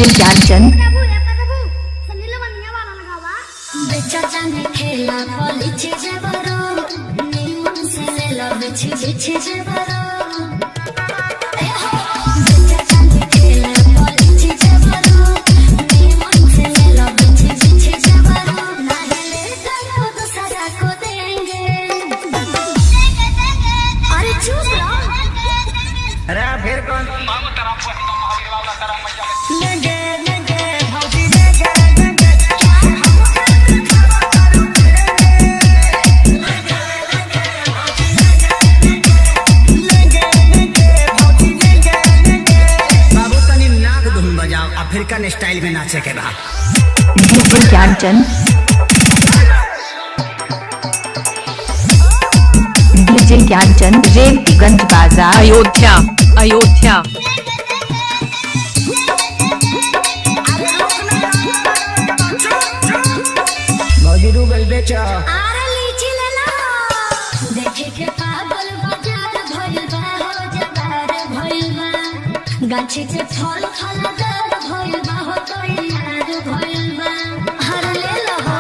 DJ Gyanchand फिर कौन African style में नाचे के बाद डीजे ज्ञानचंद डीजे ज्ञानचंद रेवतीगंज बाजार अयोध्या अयोध्या मौजूद गल बेचा गाछी के फल फलदार भइल बा हो तैयार भइल बा हर ले लो हो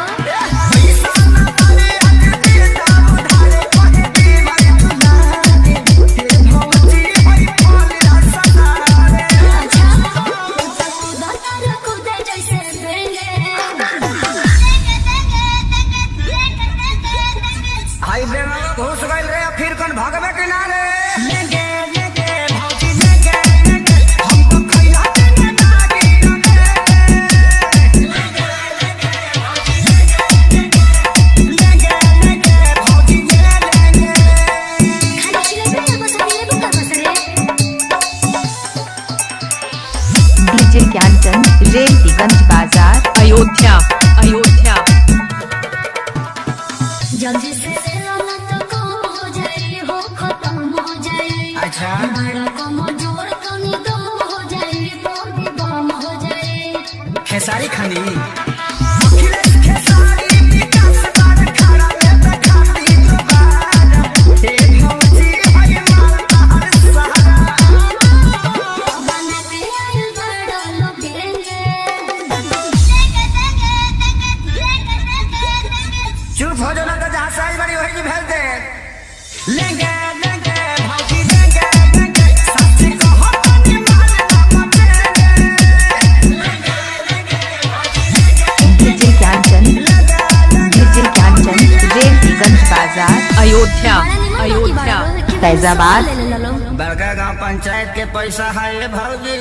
हाई बेंगल घुस गइल रे फिर कौन भागबे किनारे डीजे ज्ञानचंद रेवतीगंज बाजार अयोध्या अयोध्या जल्दी से ना तो कम हो जाए हो खत्म हो जाए अच्छा बड़ा कम जोर कनी दम हो जाए बॉडी बम हो जाए खेसारी खानी चुप हो जाना तो जहाँ साइज बड़ी होगी भेज दे लेंगे लेंगे भाजी लेंगे लेंगे साथी को हटाने वाले डीजे ज्ञानचंद रेवतीगंज बाजार अयोध्या अयोध्या फैजाबाद बड़का गांव पंचायत के पैसा है भौजी।